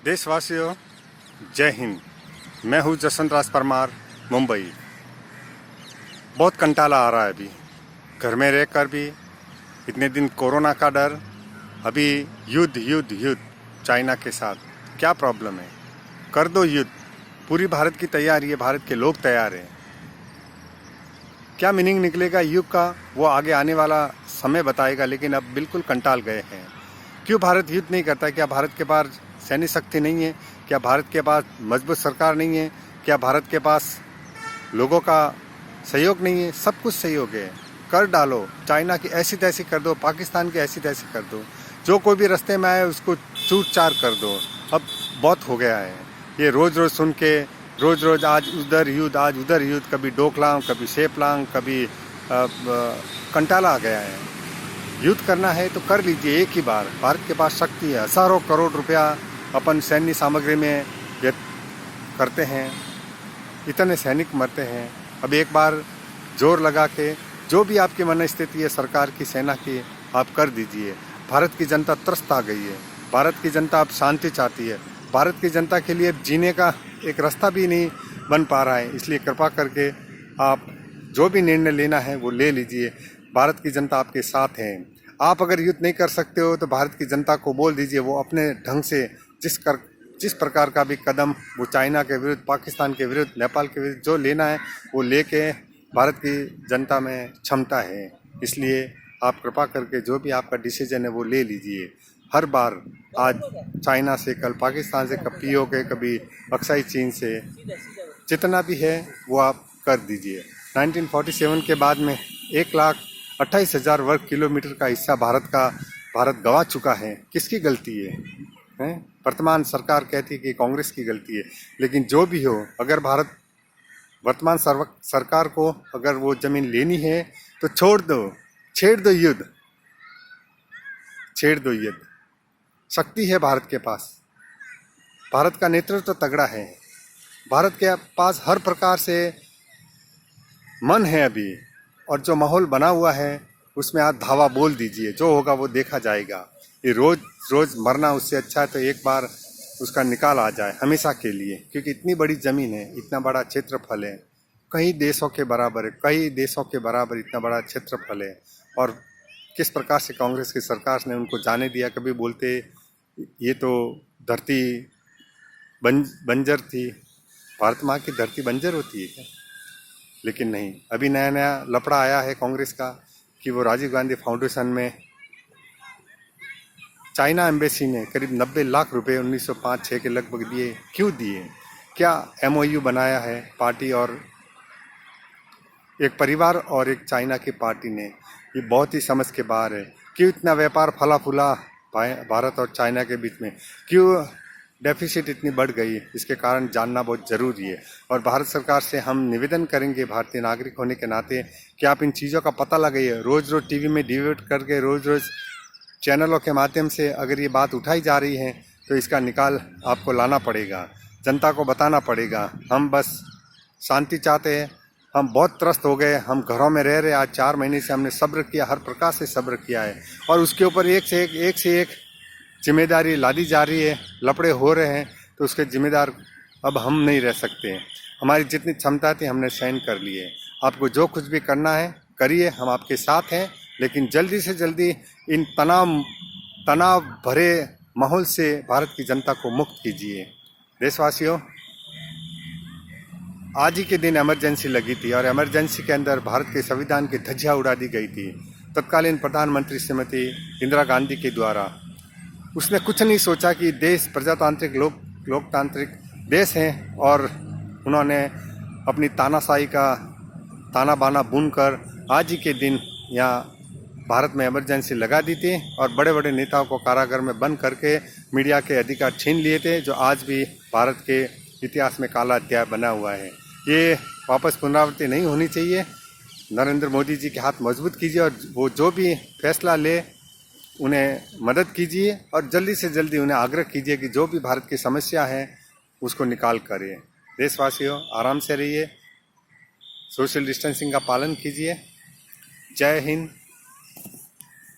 देशवासियों, जय हिंद। मैं हूँ जसवंत राज परमार, मुंबई। बहुत कंटाला आ रहा है अभी घर में रहकर भी। इतने दिन कोरोना का डर, अभी युद्ध युद्ध युद्ध चाइना के साथ। क्या प्रॉब्लम है? कर दो युद्ध। पूरी भारत की तैयारी है, भारत के लोग तैयार हैं। क्या मीनिंग निकलेगा युग का, वो आगे आने वाला समय बताएगा। लेकिन अब बिल्कुल कंटाल गए हैं। क्यों भारत युद्ध नहीं करता? क्या भारत के पास सैन्य शक्ति नहीं है? क्या भारत के पास मजबूत सरकार नहीं है? क्या भारत के पास लोगों का सहयोग नहीं है? सब कुछ सहयोग है। कर डालो। चाइना की ऐसी तैसी कर दो, पाकिस्तान की ऐसी तैसी कर दो। जो कोई भी रास्ते में आए उसको चूर चार कर दो। अब बहुत हो गया है ये रोज़ रोज़ सुन के। रोज़ रोज़ आज उधर युद्ध, आज उधर युद्ध, कभी डोकलाम, कभी सेपलांग, कभी कंटाला आ गया है। युद्ध करना है तो कर लीजिए एक ही बार। भारत के पास शक्ति है। हज़ारों करोड़ रुपया अपन सैन्य सामग्री में व्यर्थ करते हैं, इतने सैनिक मरते हैं। अब एक बार जोर लगा के जो भी आपकी मन स्थिति है सरकार की, सेना की, आप कर दीजिए। भारत की जनता त्रस्त आ गई है। भारत की जनता अब शांति चाहती है। भारत की जनता के लिए अब जीने का एक रास्ता भी नहीं बन पा रहा है। इसलिए कृपा करके आप जो भी निर्णय लेना है वो ले लीजिए। भारत की जनता आपके साथ है। आप अगर युद्ध नहीं कर सकते हो तो भारत की जनता को बोल दीजिए वो अपने ढंग से जिस प्रकार का भी कदम वो चाइना के विरुद्ध, पाकिस्तान के विरुद्ध, नेपाल के विरुद्ध जो लेना है वो लेके, भारत की जनता में क्षमता है। इसलिए आप कृपा करके जो भी आपका डिसीजन है वो ले लीजिए। हर बार, आज चाइना से, कल पाकिस्तान से, कभी पीओके, कभी अक्साई चीन से, जितना भी है वो आप कर दीजिए। 1947 के बाद में 1,28,000 वर्ग किलोमीटर का हिस्सा भारत गंवा चुका है। किसकी गलती है? वर्तमान सरकार कहती है कि कांग्रेस की गलती है। लेकिन जो भी हो, अगर वर्तमान सरकार को अगर वो जमीन लेनी है तो छोड़ दो, छेड़ दो युद्ध, छेड़ दो युद्ध। शक्ति है भारत के पास। भारत का नेतृत्व तो तगड़ा है। भारत के पास हर प्रकार से मन है अभी। और जो माहौल बना हुआ है उसमें आप धावा बोल दीजिए। जो होगा वो देखा जाएगा। ये रोज रोज मरना उससे अच्छा है तो एक बार उसका निकाल आ जाए हमेशा के लिए। क्योंकि इतनी बड़ी ज़मीन है, इतना बड़ा क्षेत्रफल है, कई देशों के बराबर है, कई देशों के बराबर इतना बड़ा क्षेत्रफल है। और किस प्रकार से कांग्रेस की सरकार ने उनको जाने दिया। कभी बोलते ये तो धरती बंजर थी। भारत माँ की धरती बंजर होती है क्या? लेकिन नहीं, अभी नया नया लफड़ा आया है कांग्रेस का कि वो राजीव गांधी फाउंडेशन में चाइना एम्बेसी ने करीब 90 लाख रुपए 1905-6 के लगभग दिए। क्यों दिए? क्या एमओयू बनाया है पार्टी और एक परिवार और एक चाइना की पार्टी ने? ये बहुत ही समझ के बाहर है। क्यों इतना व्यापार फला फूला भारत और चाइना के बीच में? क्यों डेफिसिट इतनी बढ़ गई? इसके कारण जानना बहुत ज़रूरी है। और भारत सरकार से हम निवेदन करेंगे भारतीय नागरिक होने के नाते कि आप इन चीज़ों का पता लगाइए। रोज़ रोज़ टीवी में डिबेट करके, रोज़ रोज़ चैनलों के माध्यम से अगर ये बात उठाई जा रही है तो इसका निकाल आपको लाना पड़ेगा, जनता को बताना पड़ेगा। हम बस शांति चाहते हैं। हम बहुत त्रस्त हो गए। हम घरों में रह रहे। आज 4 महीने से हमने सब्र किया, हर प्रकार से सब्र किया है। और उसके ऊपर एक से एक जिम्मेदारी लादी जा रही है। लफड़े हो रहे हैं तो उसके जिम्मेदार अब हम नहीं रह सकते। हमारी जितनी क्षमता थी हमने सहन कर लिए। आपको जो कुछ भी करना है करिए, हम आपके साथ हैं। लेकिन जल्दी से जल्दी इन तनाव भरे माहौल से भारत की जनता को मुक्त कीजिए। देशवासियों, आज ही के दिन इमरजेंसी लगी थी और इमरजेंसी के अंदर भारत के संविधान की धज्जियां उड़ा दी गई थी तत्कालीन प्रधानमंत्री श्रीमती इंदिरा गांधी के द्वारा। उसने कुछ नहीं सोचा कि देश प्रजातांत्रिक लोकतांत्रिक देश है और उन्होंने अपनी तानाशाही का ताना बाना बुनकर आज ही के दिन यहाँ भारत में इमरजेंसी लगा दी थी और बड़े बड़े नेताओं को कारागार में बंद करके मीडिया के अधिकार छीन लिए थे, जो आज भी भारत के इतिहास में काला अध्याय बना हुआ है। ये वापस पुनरावृत्ति नहीं होनी चाहिए। नरेंद्र मोदी जी के हाथ मजबूत कीजिए और वो जो भी फैसला ले उन्हें मदद कीजिए और जल्दी से जल्दी उन्हें आग्रह कीजिए कि जो भी भारत की समस्या है उसको निकाल करिए। देशवासियों, आराम से रहिए, सोशल डिस्टेंसिंग का पालन कीजिए। जय हिंद,